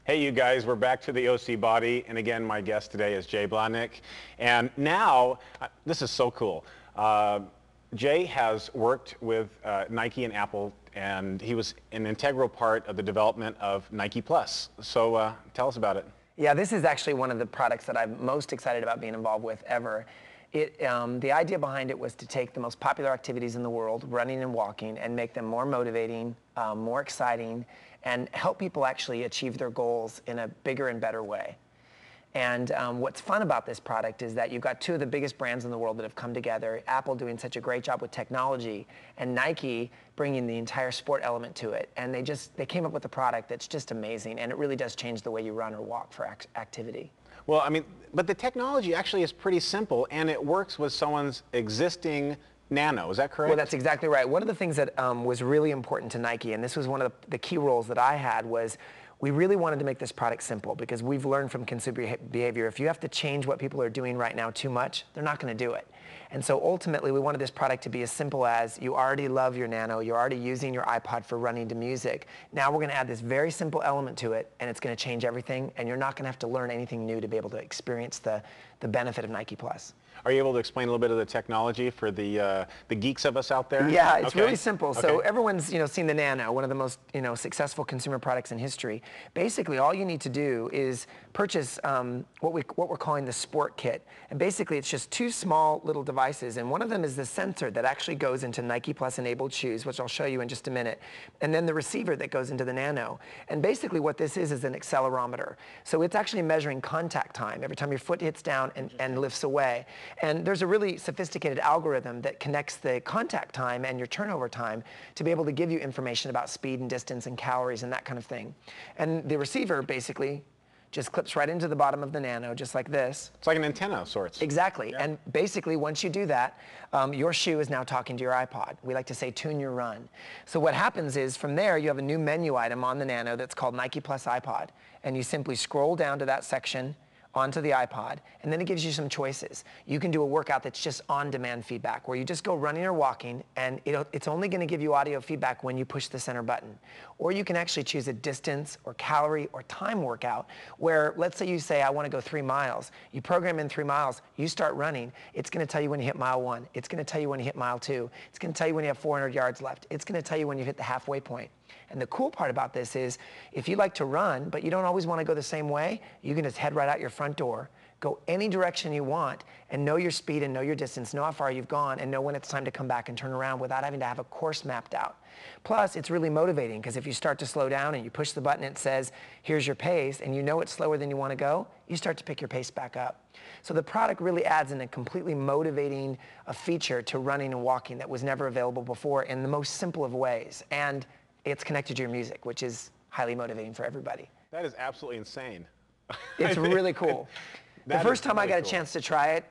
Hey, you guys, we're back to the OC Body, and again, my guest today is Jay Blahnik. And now, this is so cool. Jay has worked with Nike and Apple, and he was an integral part of the development of Nike Plus. So tell us about it. Yeah, this is actually one of the products that I'm most excited about being involved with ever. The idea behind it was to take the most popular activities in the world, running and walking, and make them more motivating, more exciting, and help people actually achieve their goals in a bigger and better way. And what's fun about this product is that you've got two of the biggest brands in the world that have come together, Apple doing such a great job with technology, and Nike bringing the entire sport element to it. And they came up with a product that's just amazing, and it really does change the way you run or walk for activity. Well, I mean, but the technology actually is pretty simple, and it works with someone's existing Nano, is that correct? Well, that's exactly right. One of the things that was really important to Nike, and this was one of the key roles that I had, was we really wanted to make this product simple, because we've learned from consumer behavior, if you have to change what people are doing right now too much, they're not going to do it. And so ultimately, we wanted this product to be as simple as you already love your Nano, you're already using your iPod for running to music. Now we're going to add this very simple element to it, and it's going to change everything, and you're not going to have to learn anything new to be able to experience the benefit of Nike Plus. Are you able to explain a little bit of the technology for the geeks of us out there? Yeah, it's really simple. Okay. So everyone's seen the Nano, one of the most successful consumer products in history. Basically, all you need to do is purchase what we're calling the Sport Kit, and basically it's just two small little devices, and one of them is the sensor that actually goes into Nike Plus enabled shoes, which I'll show you in just a minute, and then the receiver that goes into the Nano. And basically what this is an accelerometer. So it's actually measuring contact time every time your foot hits down and lifts away. And there's a really sophisticated algorithm that connects the contact time and your turnover time to be able to give you information about speed and distance and calories and that kind of thing. And the receiver basically just clips right into the bottom of the Nano, just like this. It's like an antenna of sorts. Exactly. Yeah. And basically, once you do that, your shoe is now talking to your iPod. We like to say, tune your run. So what happens is, from there, you have a new menu item on the Nano that's called Nike Plus iPod. And you simply scroll down to that section, onto the iPod, and then it gives you some choices. You can do a workout that's just on-demand feedback, where you just go running or walking, and it's only going to give you audio feedback when you push the center button. Or you can actually choose a distance or calorie or time workout, where let's say you say, I want to go 3 miles. You program in 3 miles, you start running, it's going to tell you when you hit mile 1. It's going to tell you when you hit mile 2. It's going to tell you when you have 400 yards left. It's going to tell you when you hit the halfway point. And the cool part about this is, if you like to run, but you don't always want to go the same way, you can just head right out your front door, go any direction you want, and know your speed and know your distance, know how far you've gone, and know when it's time to come back and turn around without having to have a course mapped out. Plus, it's really motivating, because if you start to slow down and you push the button, it says, here's your pace, and you know it's slower than you want to go, you start to pick your pace back up. So the product really adds in a completely motivating feature to running and walking that was never available before in the most simple of ways. And it's connected to your music, which is highly motivating for everybody. That is absolutely insane. It's really cool. The first time I got a cool. chance to try it,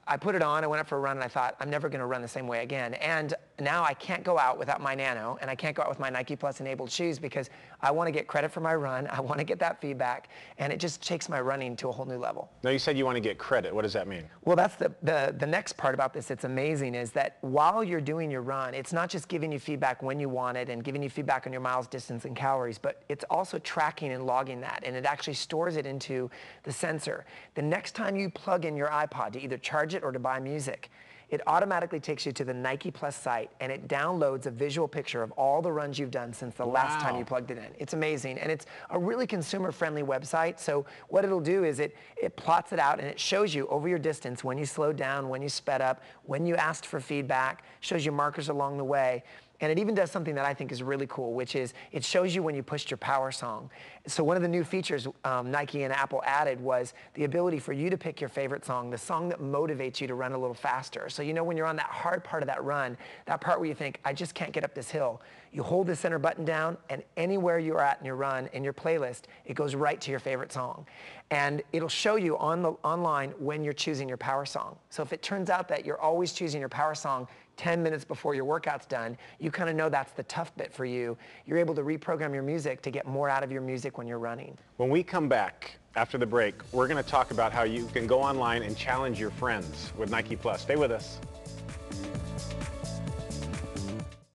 I put it on, I went out for a run, and I thought, I'm never going to run the same way again. And now I can't go out without my Nano, and I can't go out with my Nike Plus enabled shoes, because I want to get credit for my run, I want to get that feedback, and it just takes my running to a whole new level. Now, you said you want to get credit. What does that mean? Well, that's the next part about this that's amazing, is that while you're doing your run, it's not just giving you feedback when you want it and giving you feedback on your miles, distance, and calories, but it's also tracking and logging that, and it actually stores it into the sensor. The next time you plug in your iPod to either charge it or to buy music, it automatically takes you to the Nike Plus site, and it downloads a visual picture of all the runs you've done since the last time you plugged it in. It's amazing, and it's a really consumer-friendly website. So what it'll do is it plots it out, and it shows you over your distance when you slowed down, when you sped up, when you asked for feedback, shows you markers along the way. And it even does something that I think is really cool, which is it shows you when you pushed your power song. So one of the new features Nike and Apple added was the ability for you to pick your favorite song, the song that motivates you to run a little faster. So you know when you're on that hard part of that run, that part where you think, I just can't get up this hill, you hold the center button down, and anywhere you're at in your run, in your playlist, it goes right to your favorite song. And it'll show you online when you're choosing your power song. So if it turns out that you're always choosing your power song 10 minutes before your workout's done, you kind of know that's the tough bit for you. You're able to reprogram your music to get more out of your music when you're running. When we come back after the break, we're going to talk about how you can go online and challenge your friends with Nike Plus. Stay with us.